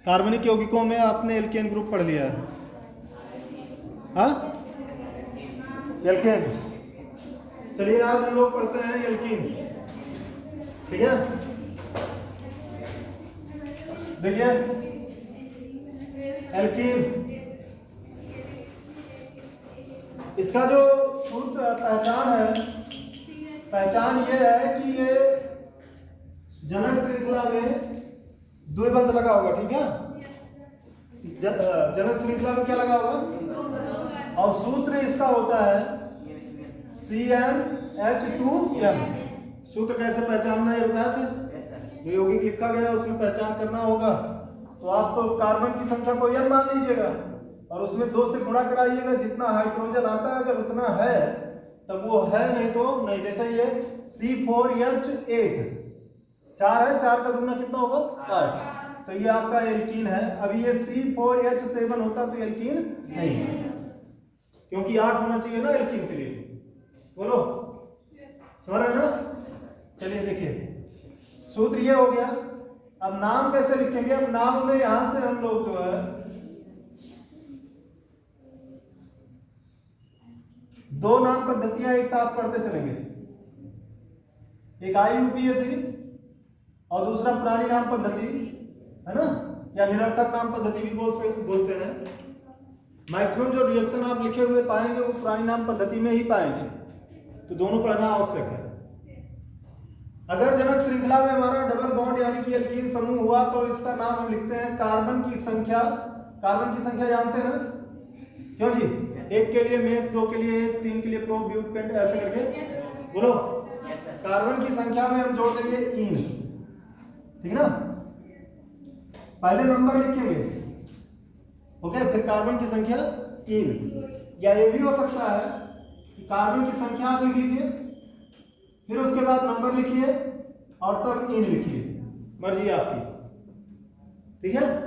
कार्बनिक यौगिकों में आपने एल्केन ग्रुप पढ़ लिया है, हाँ एल्केन। चलिए आज हम लोग पढ़ते हैं एल्कीन, ठीक है। देखिए एल्कीन, इसका जो सूत्र पहचान है, पहचान ये है कि ये जनक श्रृंखला में द्विबंध लगा होगा, ठीक है। जनक श्रृंखला में क्या लगा होगा, और सूत्र इसका होता है CnH2n। सूत्र कैसे पहचानना है बताया था, जो यौगिक लिखा गया है उसमें पहचान करना होगा। तो आप कार्बन की संख्या को n मान लीजिएगा और उसमें 2 से गुणा कराइएगा, जितना हाइड्रोजन आता है अगर उतना है तब वो है, नहीं तो नहीं। जैसे ये C4H8 4 है, 4 का दुगना कितना होगा 8, तो ये आपका एल्कीन है। अभी ये C4H7 होता तो एल्कीन नहीं है, क्योंकि 8 होना चाहिए ना एल्कीन के लिए। बोलो समझ रहे हैं ना। चलिए देखिए सूत्र ये हो गया। अब नाम कैसे लिखेंगे, अब नाम में यहां से हम लोग जो है दो नाम पद्धतियां एक साथ पढ़ते चलेंगे, एक IUPAC और दूसरा पुरानी नाम पद्धति, है ना, या निरर्थक नाम पद्धति भी बोलते हैं। मैक्सिमम जो रिएक्शन आप लिखे हुए पाएंगे वो पुरानी नाम पद्धति में ही पाएंगे, तो दोनों पढ़ना आवश्यक है। अगर जनक श्रृंखला में हमारा डबल बॉन्ड यानी कि एल्कीन समूह हुआ तो इसका नाम हम लिखते हैं कार्बन की संख्या। कार्बन की संख्या जानते हैं ना, क्यों जी, 1 के लिए मेथ, 2 के लिए 3 के लिए प्रो, ब्यूट, पेंट, ऐसे करके बोलो। कार्बन की संख्या में हम जोड़ देंगे इन, ठीक ना। पहले नंबर लिखेंगे, ओके, फिर कार्बन की संख्या इन। या ये भी हो सकता है कि कार्बन की संख्या आप लिख लीजिए, फिर उसके बाद नंबर लिखिए और तब इन लिखिए, मर्जी आपकी, ठीक है।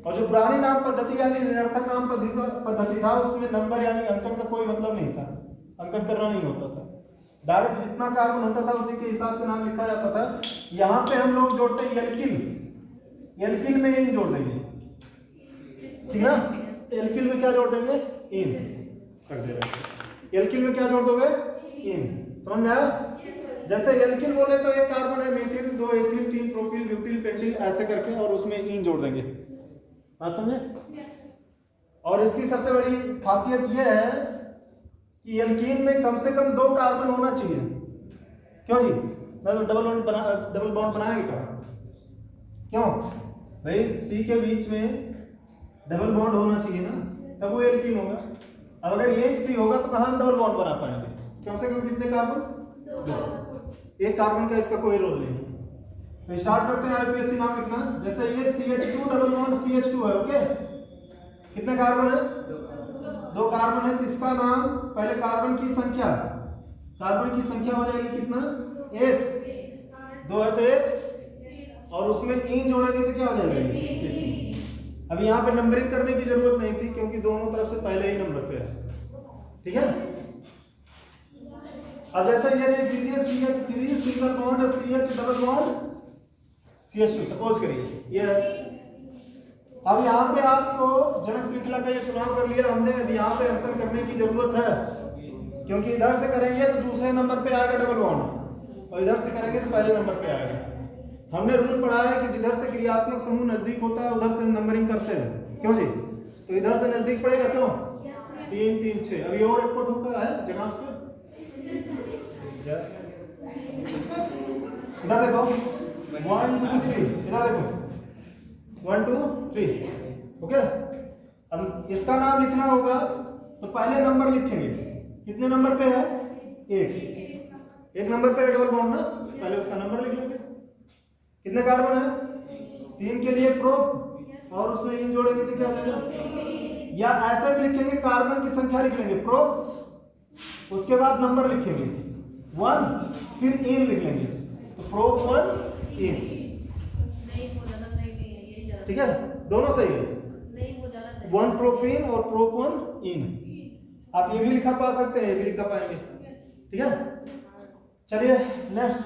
और जो पुरानी नाम पद्धति यानी निरर्थक नाम पद्धति था उसमें नंबर यानी अंकन का कोई मतलब नहीं था, अंकन करना नहीं होता था, डायरेक्ट जितना कार्बन होता था उसी के हिसाब से नाम लिखा जाता था। यहाँ पे हम लोग जोड़ते हैं एल्किल, एल्किल में इन जोड़ देंगे, ठीक ना। एल्किल में क्या जोड़ देंगे, इन कर दे रहे। एल्किल में क्या जोड़ दोगे, इन, समझ में आया। जैसे एल्किल बोले तो एक कार्बन है methyl, 2 ethyl, 3 propyl, butyl, pentyl, ऐसे करके और उसमें इन जोड़ देंगे, बात समझे। और इसकी सबसे बड़ी खासियत यह है कि एल्कीन में कम से कम 2 कार्बन होना चाहिए। क्यों जी, डबल बॉन्ड बनाएंगे कहाँ, क्यों भाई, C के बीच में डबल बॉन्ड होना चाहिए ना, तब वो एल्कीन होगा। अब अगर एक C होगा तो कहाँ हम डबल बॉन्ड बना पाएंगे। कम से कम कितने कार्बन, 2। एक कार्बन का इसका कोई रोल नहीं। तो स्टार्ट करते हैं IUPAC नाम लिखना। जैसे ये CH2 डबल बॉन्ड CH2 है, ओके, कितने कार्बन है, 2 कार्बन है, तो इसका नाम पहले कार्बन की संख्या, कार्बन की संख्या हो जाएगी कितना, 8, 2 है तो 8, और उसमें इन जोड़ेंगे तो क्या हो जाएगा, 18। अब यहाँ पे नंबरिंग करने की जरूरत नहीं थी क्योंकि दोनों तरफ से पहले ही नंबर पे है, ठीक है। अब जैसे ये देख लीजिए CH3 single bond CH double bond CH2, suppose करिए ये। अब यहाँ पे आपको जनक श्रृंखला का ये चुनाव कर लिया हमने। अब यहाँ पे अंतर करने की जरूरत है क्योंकि इधर से करेंगे तो दूसरे नंबर पे आएगा डबल बॉन्ड और इधर से करेंगे तो पहले नंबर पे आएगा। हमने रूल पढ़ा है कि जिधर से क्रियात्मक समूह नजदीक होता है उधर से नंबरिंग करते हैं, क्यों जी, तो इधर से नजदीक पड़ेगा, क्यों, 3 3 6। अभी और एक कोट होता है जनाब से, इधर देखो 1 2 3, इधर देखो 1 2 3, ओके। अब इसका नाम लिखना होगा तो पहले नंबर लिखेंगे, कितने नंबर पे है, 1 नंबर पे डबल बॉन्ड ना, पहले उसका नंबर लिख लेंगे। कितने कार्बन है, 3 के लिए प्रो, और उसमें इन जोड़ेंगे तो क्या हो जाएगा। या ऐसे भी लिखेंगे, कार्बन की संख्या लिख लेंगे प्रो, उसके बाद नंबर लिखेंगे 1, फिर इन लिख लेंगे, तो प्रो 1 इन, ठीक है, दोनों सही है, 1 प्रोपीन और प्रोप 1 इन। आप ये भी लिखा पा सकते हैं, ये भी लिखा पाएंगे, ठीक है। चलिए next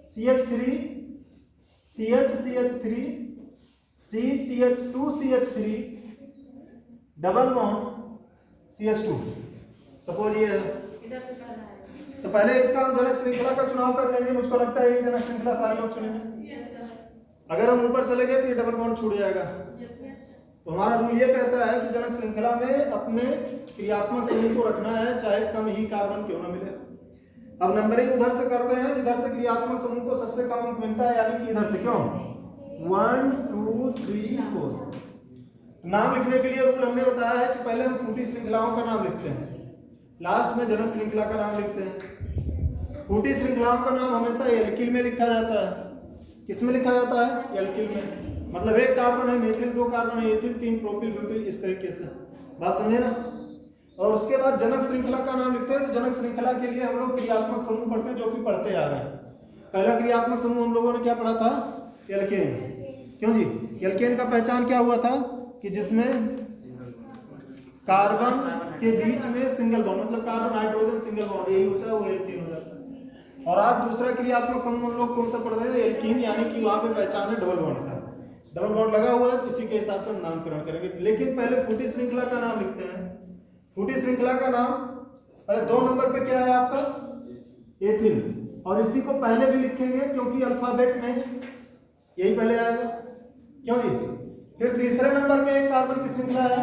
CH3 CH CH3 CH2CH3 double bond CH2। Suppose ये है, तो पहले इसका हम जनक श्रृंखला का चुनाव कर लेंगे। मुझको लगता है ये जनक श्रृंखला सारे लोग चुनेंगे। अगर हम ऊपर चले गए तो ये डबल बॉन्ड छूट जाएगा। तो हमारा रूल ये कहता है कि जनक श्रृंखला में अपने क्रियात्मक समूह को रखना है, चाहे कम ही कार्बन क्यों ना मिले। अब नंबरिंग उधर से करते हैं जिधर से क्रियात्मक समूह को सबसे कम अंक मिलता है, यानी कि इधर से। क्यों 1 2 3 4। नाम लिखने के लिए रूल हमने बताया है कि पहले हम फूटी श्रृंखलाओं का नाम लिखते हैं, लास्ट में जनक श्रृंखला का नाम लिखते हैं। फूटी श्रृंखलाओं का नाम हमेशा एल्किल में लिखा जाता है। किस में लिखा जाता है? एल्किल में। मतलब एक कार्बन है मेथिल, दो कार्बन है एथिल, 3 प्रोपिल ब्यूटिल, इस तरीके से। बात समझे ना? और उसके बाद जनक श्रृंखला का नाम लिखते हैं। तो जनक श्रृंखला के लिए हम लोग क्रियात्मक समूह पढ़ते हैं, जो कि पढ़ते आ रहे हैं। पहला क्रियात्मक समूह हम लोगों ने क्या पढ़ा था? एल्केन। क्यों जी? एल्केन का पहचान क्या हुआ था कि जिसमें कार्बन के बीच में सिंगल बॉन्ड, मतलब कार्बन हाइड्रोजन सिंगल बॉन्ड, यही होता है, वो एल्केन हो जाता है। और आज दूसरा क्रियात्मक समूह हम लोग कौन सा पढ़ रहे हैं? एल्कीन, यानी कि वहां पे पहचान है डबल बॉन्ड का। डबल बॉन्ड लगा हुआ है, तो इसी के हिसाब से हम नामकरण करेंगे। लेकिन पहले फूटी श्रृंखला का नाम लिखते हैं। फूटी श्रृंखला का नाम पहले 2 नंबर पे क्या है आपका? एथिल। और इसी को पहले भी लिखेंगे क्योंकि अल्फाबेट में यही पहले आएगा। क्यों जी? फिर तीसरे नंबर पे एक कार्बन की श्रृंखला है,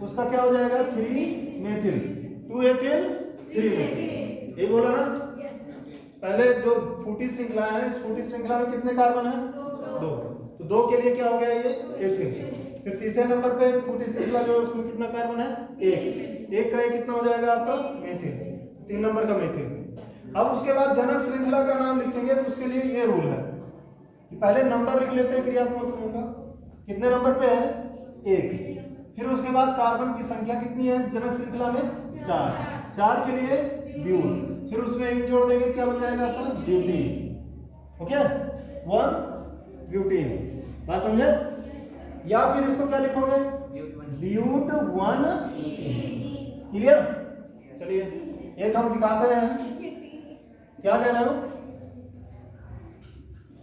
उसका क्या हो जाएगा? 3 मेथिल, 2 एथिल, 3 मेथिल। यही बोला ना? पहले जो फूटी श्रृंखला है, इस फूटी श्रृंखला में कितने कार्बन है? 2। तो 2 के लिए क्या हो गया? ये एथिल। फिर तीसरे नंबर पे फूटी श्रृंखला जो है उसमें कितना कार्बन है? 1 का कितना हो जाएगा आपका? मेथिल, 3 नंबर का मेथिल। अब उसके बाद जनक श्रृंखला का नाम लिखेंगे, तो उसके लिए ये रूल है कि पहले नंबर लिख लेते हैं क्रियात्मक समूह का। कितने नंबर पे है? 1। फिर उसके बाद कार्बन की संख्या कितनी है जनक श्रृंखला में? 4 के लिए ब्यूल। फिर उसमें एक जोड़ देंगे, क्या बन जाएगा आपका? ब्यूटीन। Okay, 1 butene. बात समझे? या फिर इसको क्या लिखोगे? ब्यूट 1। क्लियर? चलिए एक हम दिखाते हैं। क्या कह रहे हो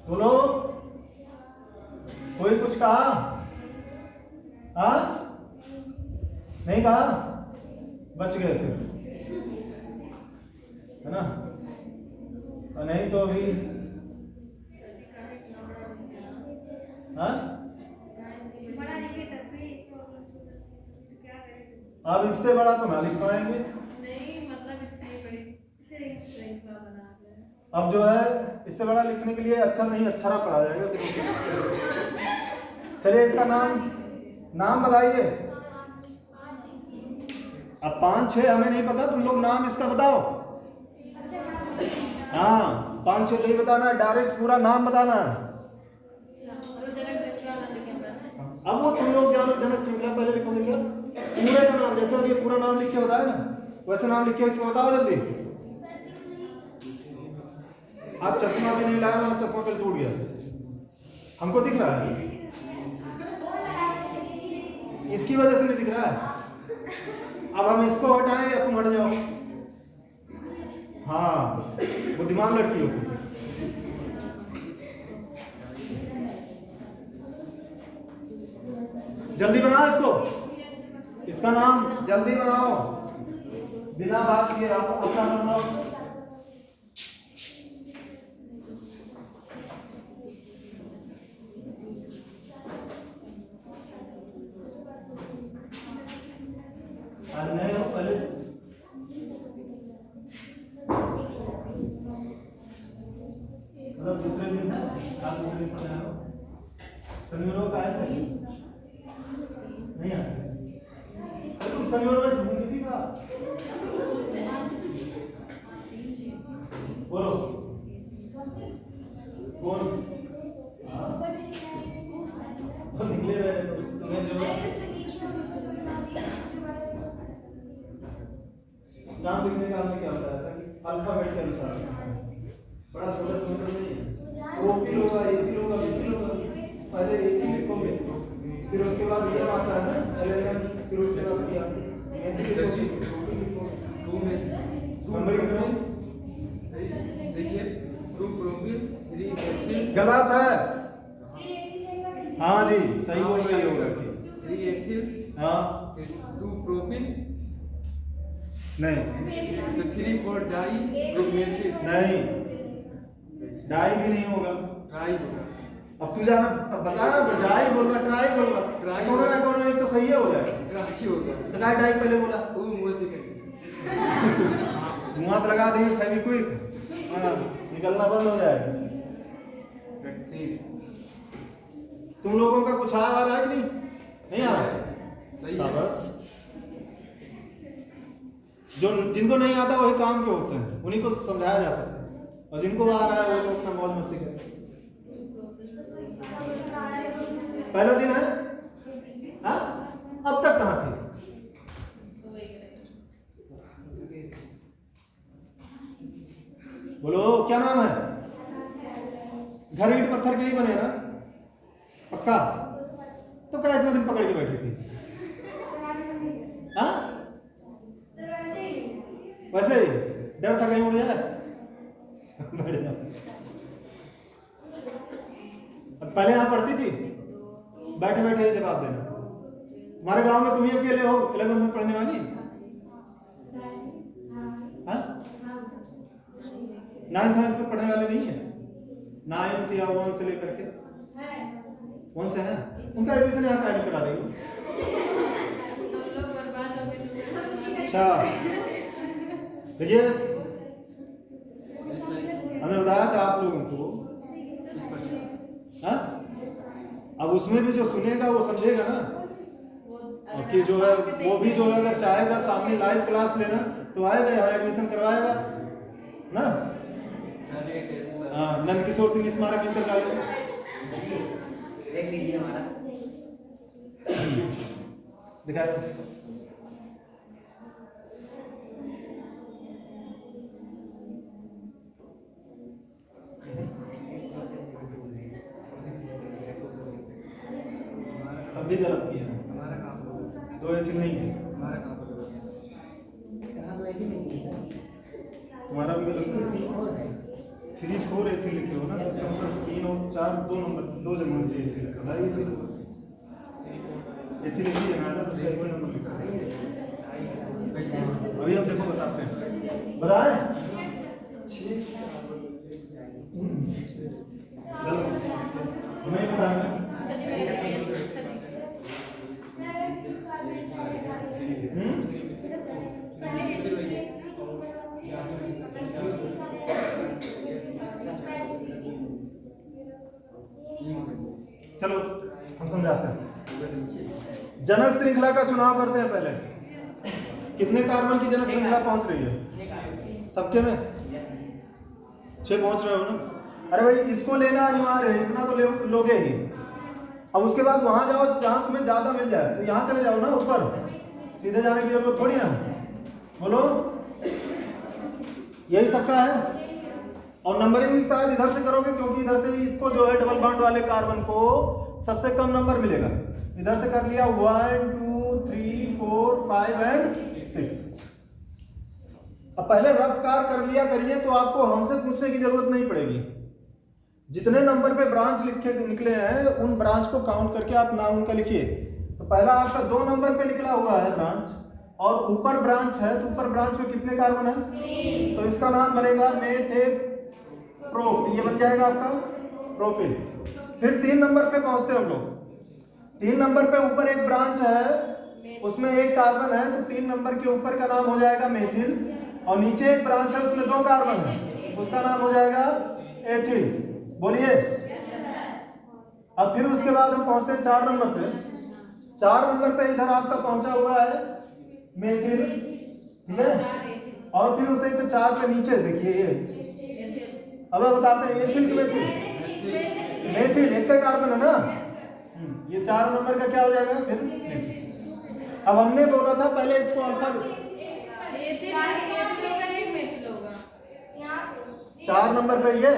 बोलो? कोई कुछ कहा? हाँ, नहीं कहा? बच गए फिर, है ना? और नहीं तो अभी हाँ, अब इससे बड़ा तो ना लिख पाएंगे। नहीं, मतलब इतनी बड़ी श्रृंखला बना रहे हैं। अब जो है इससे बड़ा लिखने के लिए अच्छा नहीं, अक्षरा पढ़ा जाएगा। चलिए इसका नाम बताइए। अब 5 6 हमें नहीं पता, तुम लोग नाम इसका बताओ। हाँ, 5 6 नहीं बताना, डायरेक्ट पूरा नाम बताना है। अब वो तुम लोग जानो जनक श्रृंखला पहले लिखोगे क्या? पूरे का नाम, जैसे ये पूरा नाम लिख के बताया ना, वैसे नाम लिख के इसको बताओ जल्दी। आज चश्मा भी नहीं लाया, मेरा चश्मा कल टूट गया। हमको दिख रहा है, इसकी वजह से नहीं दिख रहा है। अब हम इसको हटाएं या तुम हट जाओ? हाँ, बुद्धिमान लड़की हो तुम। जल्दी बनाओ इसको, इसका नाम जल्दी बनाओ, बिना बात किए आप अपना बनाओ। नए हो पहले मतलब दूसरे दिन आप दूसरे दिन पढ़ने आओ। शनिवार का आए थे नहीं आए? तुम शनिवार में घूमती थी ना? बोलो कौन? तो निकले रहे तो तुम्हें जो नाम लिखने का हमें क्या होता है कि अल्फाबेट के अनुसार बड़ा छोटा छोटा नहीं है। प्रोपिल होगा, एथिल होगा, मिथिल होगा। पहले एथिल लिखोगे, फिर उसके बाद ये आता है ना एलेनियम, फिर उसके बाद क्या एथिल लिखोगे, प्रोपिल लिखोगे। 2 में नंबरिंग करो। देखिए 2 प्रोपिल 3 एथिल। गलत है, हाँ जी सही बोल रही हो लड़की। 3 एथिल, हाँ 2 प्रोपिन, नहीं तो 3 4 डाई प्रोमेथिल, नहीं, डाई भी नहीं होगा। ट्राई होगा। अब तू जाना, अब बताया डाई बोलगा ट्राई बोलगा, ट्राई कौन ना कौन एक तो सही है हो जाएगा। ट्राई होगा। तो काय डाई पहले बोला, वो मुंह से करेंगे। मुंह पे लगा देंगे फेविक्विक, हाँ निकलना बंद हो जाएगा। वैक्सीन तुम लोगों का कुछ आ रहा है कि नहीं? नहीं आ रहा है? सही है। शाबाश। जो जिनको नहीं आता वही काम के होते हैं, उन्हीं को समझाया जा सकता है, और जिनको आ रहा है वो तो अपना मौज मस्ती करे। पहला दिन है, हाँ अब तक कहाँ थे? बोलो क्या नाम है? घर ईंट पत्थर के ही बने ना, पक्का? तो क्या इतना दिन पकड़ के बैठी थी? हाँ वैसे ही डर था कहीं उड़ जाए। बैठ जाओ। अब पहले यहाँ पढ़ती थी, बैठे बैठे ही जवाब देना। हमारे गांव में तुम ही अकेले हो 11 में पढ़ने वाली? हाँ 9th में पढ़ने वाले नहीं है? 9th या 1 से लेकर के 1 से है, उनका एडमिशन यहाँ काहे नहीं करा रही हो? अच्छा देखिए, हमने बताया था आप लोगों को, हाँ अब उसमें भी जो सुनेगा वो समझेगा ना, और कि जो है वो भी जो है अगर चाहेगा सामने लाइव क्लास लेना तो आएगा यहाँ एडमिशन करवाएगा ना। हाँ नंद किशोर सिंह स्मारक इंटर कॉलेज देख लीजिए हमारा दिखाए। अब भी गलत किया, हमारा काम होगा। 2 एथिल नहीं है, हमारा काम होगा। कहाँ तो ऐसे नहीं है सर, तुम्हारा भी गलत है। 3 4 एथिल लिखे हो ना, इसका मतलब 3 और 4 2 नंबर 2 जमा मुझे एथिल लिखा भाई, एथिल लिखी है ना, तो सही नंबर लिखा है। अभी हम देखो बताते हैं, बताएं गलत हमें बताना। चलो हम समझाते हैं। जनक श्रृंखला का चुनाव करते हैं पहले। कितने कार्बन की जनक श्रृंखला पहुंच रही है सबके में? 6 पहुंच रहे हो ना? अरे भाई इसको लेना अनिवार्य है, इतना तो लोगे ही। अब उसके बाद वहां जाओ जहां तुम्हें ज्यादा मिल जाए, तो यहाँ चले जाओ ना ऊपर, सीधे जाने की जरूरत थोड़ी ना। बोलो यही सबका है। और नंबरिंग भी शायद इधर से करोगे, क्योंकि इधर से इसको जो है डबल बॉन्ड वाले कार्बन को सबसे कम नंबर मिलेगा। इधर से कर लिया 1 2 3 4 5 एंड 6। अब पहले रफ कार कर लिया करिए, तो आपको हमसे पूछने की जरूरत नहीं पड़ेगी। जितने नंबर पे ब्रांच लिखे निकले हैं उन ब्रांच को काउंट करके आप नाम उनका लिखिए। तो पहला आपका 2 नंबर पे निकला हुआ है ब्रांच, और ऊपर ब्रांच है, तो ऊपर ब्रांच में कितने कार्बन है? तो इसका नाम बनेगा मेथेप्रो, ये बन जाएगा आपका प्रोपिल। फिर 3 नंबर पे पहुंचते हैं हम लोग। 3 नंबर पे ऊपर एक ब्रांच है, उसमें 1 कार्बन है, तो 3 नंबर के ऊपर का नाम हो जाएगा मेथिल। और नीचे एक ब्रांच है, उसमें 2 कार्बन है, उसका नाम हो जाएगा एथिल। बोलिए। अब फिर उसके बाद हम पहुंचते हैं 4 नंबर पे। 4 नंबर पे इधर आपका पहुंचा हुआ है मेथिल, ठीक है। और फिर उसे पे 4 पे नीचे देखिए ये, अब बताते हैं एथिल की मेथिल। मेथिल एक का कार्बन है ना, ये 4 नंबर का क्या हो जाएगा फिर? अब हमने बोला था पहले इसको अल्फा 4 नंबर पे ये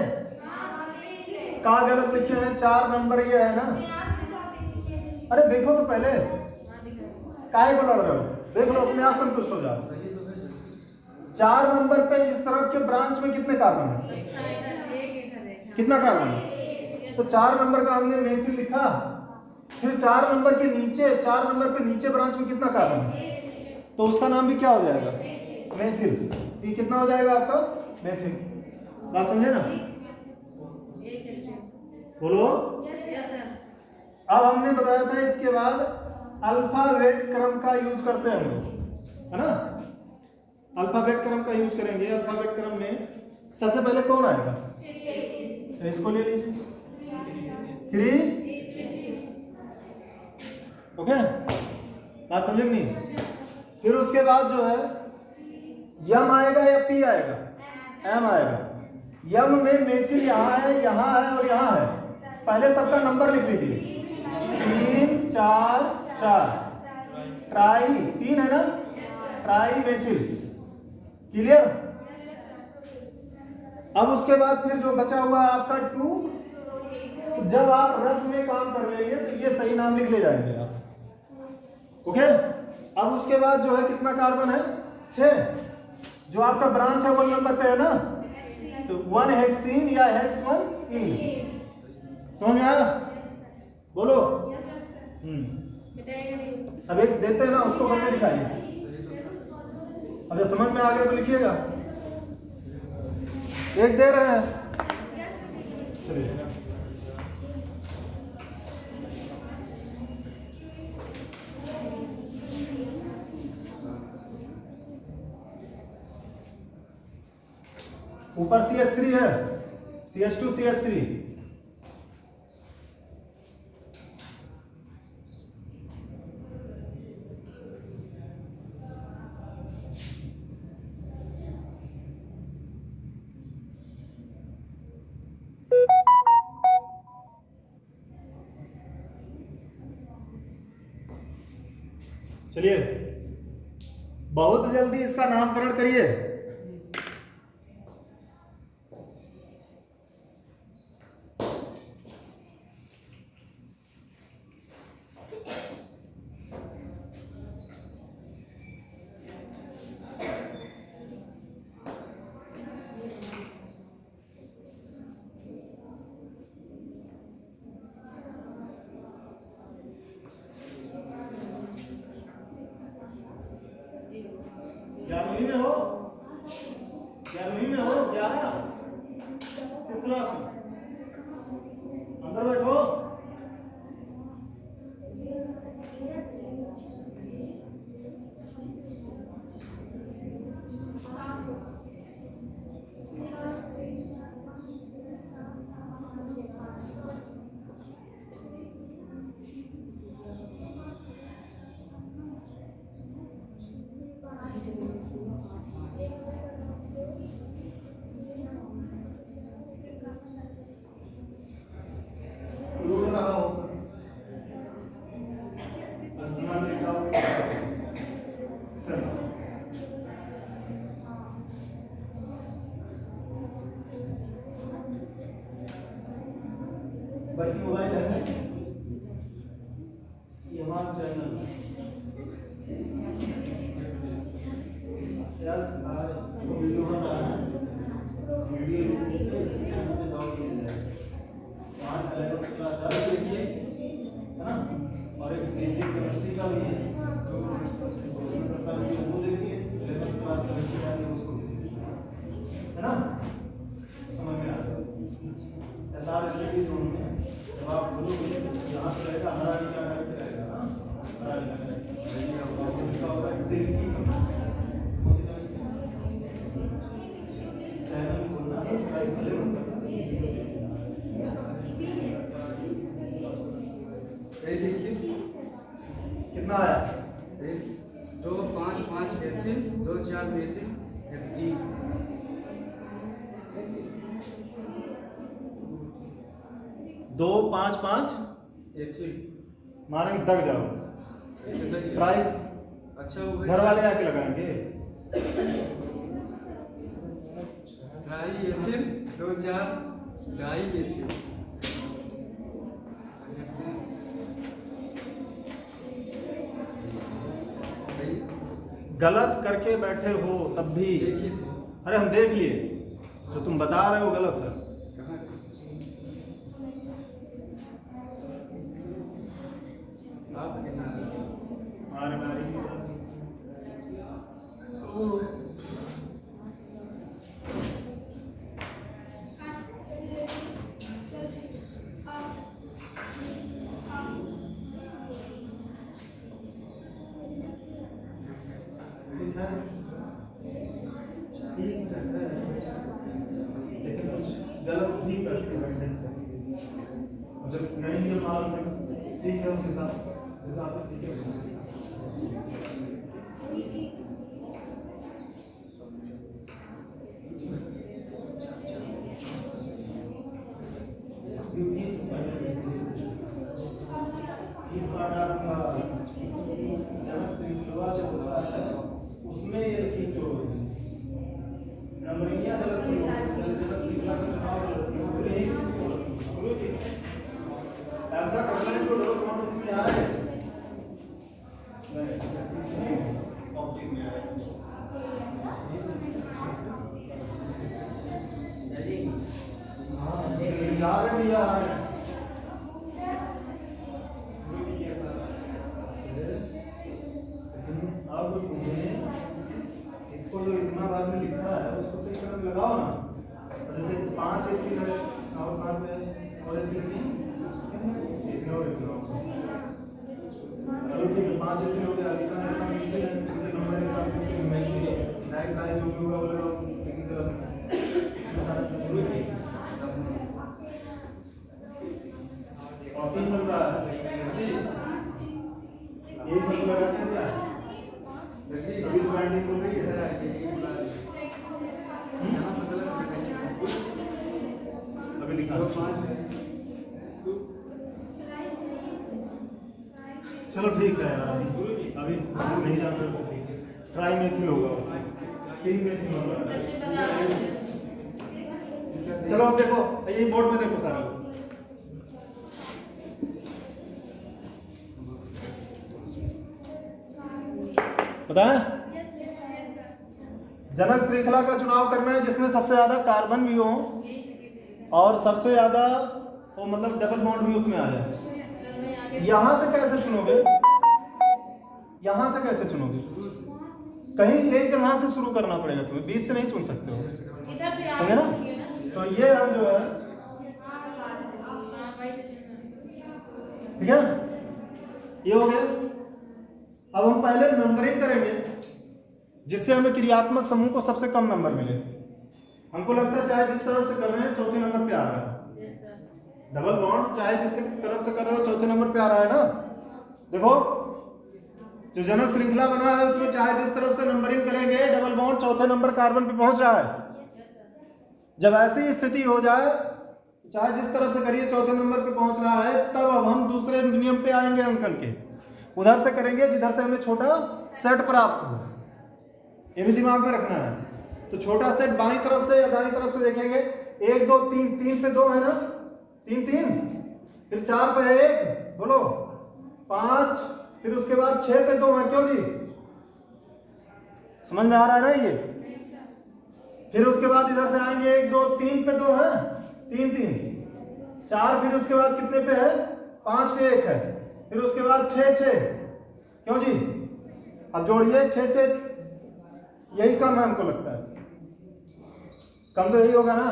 का गलत लिखे हैं, 4 नंबर ये है ना। अरे देखो तो पहले, काहे को लड़ रहे हो? देख लो, अपने आप संतुष्ट हो जाओ। 4 नंबर पे इस तरफ के ब्रांच में कितने कार्बन है? कितना कार्बन है? तो 4 नंबर का हमने मेथिल लिखा, फिर 4 नंबर के नीचे, 4 नंबर पे नीचे ब्रांच में कितना कार्बन है, तो उसका नाम भी क्या हो जाएगा, मेथिल। ये कितना हो जाएगा आपका, मेथिल। बात समझे ना, बोलो। अब हमने बताया था इसके बाद अल्फाबेट क्रम का यूज करते हैं हम लोग, है ना। अल्फाबेट क्रम का यूज करेंगे। अल्फाबेट क्रम में सबसे पहले कौन आएगा, इसको ले लीजिए 3, ओके, बात समझे कि नहीं। फिर उसके बाद जो है यम आएगा या पी आएगा, एम आएगा। यम में मेथिल यहाँ है, यहाँ है और यहाँ है। पहले सबका नंबर लिख लीजिए, 3 4 4, ट्राई 3 है ना, ट्राई मेथिल, क्लियर। अब उसके बाद फिर जो बचा हुआ है आपका 2, जब आप रफ में काम कर लेंगे तो ये सही नाम लिख ले जाएंगे आप, ओके। अब उसके बाद जो है कितना कार्बन है, 6। जो आपका ब्रांच है 1 नंबर पे है ना, तो 1 हेक्सीन या हेक्स 1 इन। समझ में आया, बोलो। अब एक देते हैं ना, उसको करके दिखाइए। अब जब समझ में आ गया तो लिखिएगा। एक दे रहे हैं, चलिए। ऊपर CH3 है, CH2 CH3। चलिए, बहुत जल्दी इसका नामकरण करिए। ग्यारहवीं में हो, 11वीं में हो, 11 किस क्लास में, अंदर बैठो। बाकी मोबाइल है, ये हमारा चैनल यस, आज वीडियो बन रहा है, वीडियो इस चैनल पे डाउनलोड किया जाए। वहाँ अलग क्लास देखिए, है ना, और एक बेसिक केमिस्ट्री का भी है, उसमें सबका वीडियो वो देखिए, 11th क्लास केमिस्ट्री का भी उसको देखिए, है ना, समझ में आ गया। ऐसा एक्टिविटीज होंगे, जब आप बोलोगे यहाँ पे रहेगा हरा नीला करके रहेगा ना, हरा नीला करके लिखा होगा दिल की चैनल खोलना, सब्सक्राइब कर लेना। ये देखिए कितना आया, 2 5 5 एथिल, 2 4 मेथिल, हेप्टीन। 2 5 5 एथिल मारेंगे दग जाओ, ट्राई अच्छा हो घर गया। वाले आके लगाएंगे। Try ethyl, 2 4 die ethyl. गलत करके बैठे हो तब भी, देखिए अरे हम देख लिए, जो तुम बता रहे हो गलत है। कहाँ आप कितना लेकिन कुछ गलत नहीं करते बैठने जब नहीं नियम मालूम है ठीक है उस हिसाब से ठीक है। जनक श्रृंखला जो होता है उसमें ये लिखी जो नंबरिंग या गलत जनक श्रृंखला का चुनाव ऐसा करना है तो लोग कौन उसमें आए सर जी हाँ यार भी आ रहे हैं अब तुम्हें इसको जो इस्लामाबाद में लिखा है उसको सही करके लगाओ ना। जैसे 5 एक है और 5 में और एक इतना और इतना चलो ठीक है 5 एक हो गया इतना ऐसा मुश्किल है नंबर के साथ मैं लाइक प्राइस होगा बोलो लेकिन तो और 3 बन रहा है ये सब लगाते हैं क्या अभी तो बाइंडिंग हो रही है अभी दिखा दो 5 चलो ठीक है यार अभी नहीं जाते तो ठीक है ट्राई मेथिल होगा उससे 3 मेथिल होगा। सबसे बड़ा चलो अब देखो ये बोर्ड में देखो सारा बताएं जनक श्रृंखला का चुनाव करना है जिसमें सबसे ज्यादा कार्बन भी हो और सबसे ज्यादा वो मतलब डबल बॉन्ड भी उसमें आ जाए। यहां से कैसे चुनोगे यहां से कैसे चुनोगे कहीं एक जगह से शुरू करना पड़ेगा तुम्हें बीच से नहीं चुन सकते हो इधर से समझे ना। तो ये हम जो है ठीक है ये हो गया। अब हम पहले नंबरिंग करेंगे जिससे हमें क्रियात्मक समूह को सबसे कम नंबर मिले। हमको लगता है चाहे जिस तरफ से कर रहे हैं चौथे नंबर पे आ रहा है डबल बॉन्ड चाहे जिस तरफ से कर रहे हो चौथे नंबर पे आ रहा है ना। देखो जो जनक श्रृंखला बना है उसमें चाहे जिस तरफ से नंबरिंग करेंगे डबल बॉन्ड चौथे नंबर कार्बन पे पहुंच रहा है। जब ऐसी स्थिति हो जाए चाहे जिस तरफ से करिए चौथे नंबर पे पहुंच रहा है तब अब हम दूसरे नियम पे आएंगे अंकन के उधर से करेंगे जिधर से हमें छोटा सेट प्राप्त हो। ये भी दिमाग में रखना है। तो छोटा सेट बाईं तरफ से या दाईं तरफ से देखेंगे 1 2 3 3 पे 2 है ना 3 3 फिर 4 पे है 1 बोलो 5 फिर उसके बाद 6 पे 2 है क्यों जी समझ में आ रहा है ना ये। फिर उसके बाद इधर से आएंगे 1 2 3 पे 2 है 3 3 4 फिर उसके बाद कितने पे है 5 पे 1 है फिर उसके बाद 6 6 क्यों जी। अब जोड़िए 6 6 यही कम है हमको लगता है कम तो यही होगा ना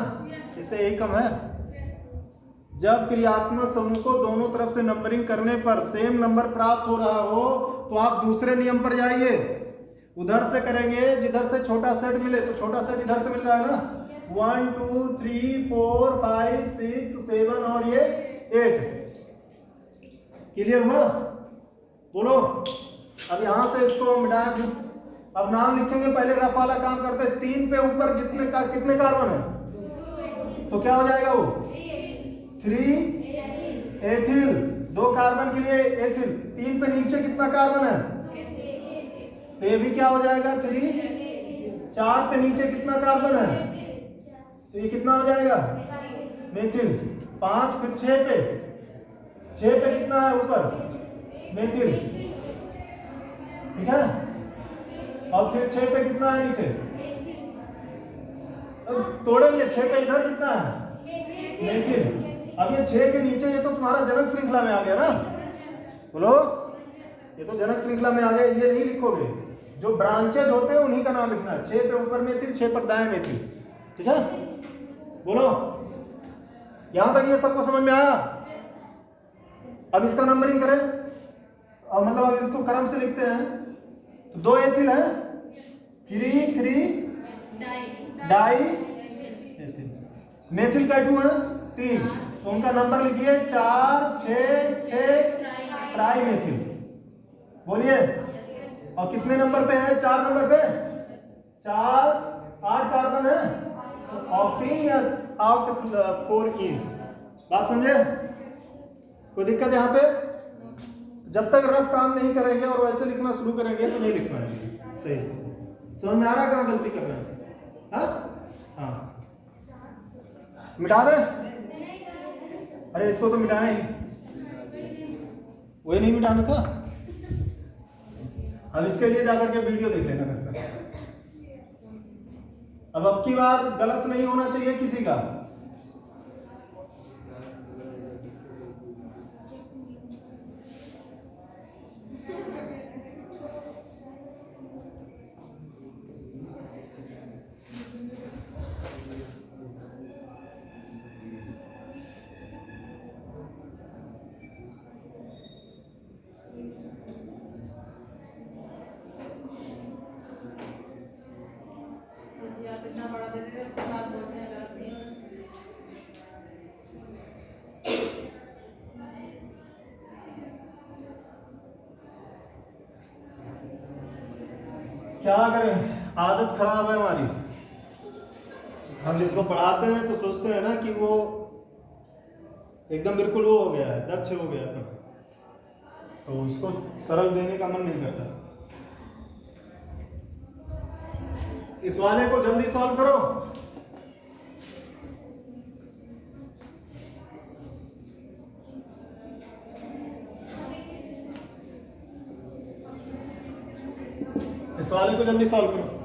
इससे यही कम है। जब क्रियात्मक समूह को दोनों तरफ से नंबरिंग करने पर सेम नंबर प्राप्त हो रहा हो तो आप दूसरे नियम पर जाइए उधर से करेंगे जिधर से छोटा सेट मिले। तो छोटा सेट इधर से मिल रहा है ना 1 2 3 4 5 6 7 और ये 8 क्लियर हुआ बोलो। अब यहां से इसको मिटाया अब नाम लिखेंगे पहले रफ वाला काम करते 3 पे ऊपर कितने कार्बन है तो क्या हो जाएगा वो 3 एथिल 2 कार्बन के लिए एथिल 3 पे नीचे कितना कार्बन है तो ये भी क्या हो जाएगा 3 4 पे नीचे कितना कार्बन है तो ये कितना हो जाएगा मेथिल 5 फिर 6 पे कितना है ऊपर मेथिल ठीक है और फिर 6 पे कितना है नीचे अब तोड़ेंगे 6 पे इधर कितना है मेथिल। अब ये 6 के नीचे ये तो तुम्हारा जनक श्रृंखला में आ गया ना बोलो ये तो जनक श्रृंखला में आ गए, ये नहीं लिखोगे। जो ब्रांचेज होते हैं उन्हीं का नाम लिखना है। 6 पे ऊपर मेथिल, 6 पर दाएं मेथिल। ठीक है, बोलो यहां तक ये सबको समझ में आया। अब इसका नंबरिंग करें, और मतलब अब इसको क्रम से लिखते हैं। तो 2 एथिल है, 3 डाई एथिल। मेथिल का 2 है 3, तो उनका नंबर लिखिए 4 6 6 ट्राई मेथिल। बोलिए, और कितने नंबर पे है? 4 नंबर पे 4 8 कार्बन है, तो ऑक्टीन या आउट 4 इन। बात समझे? कोई दिक्कत यहाँ पे? जब तक रफ काम नहीं करेंगे और वैसे लिखना शुरू करेंगे तो नहीं लिख पाएंगे सही से। समझ में आ रहा है कहाँ गलती कर रहे हैं? हाँ, मिटा दे। अरे इसको तो मिटाए ही, वही नहीं मिटाना था। अब इसके लिए जाकर के वीडियो देख लेना करता। अब की बार गलत नहीं होना चाहिए किसी का। आप इतना बड़ा दे देते उसके बाद बोलते हैं गलत नहीं होना चाहिए। क्या करें, आदत खराब है हमारी। हम जिसको पढ़ाते हैं तो सोचते हैं ना कि वो एकदम बिल्कुल वो हो गया है, दक्ष हो गया था, तो उसको सरल देने का मन नहीं करता। इस वाले को जल्दी सॉल्व करो। इस वाले को जल्दी सॉल्व करो।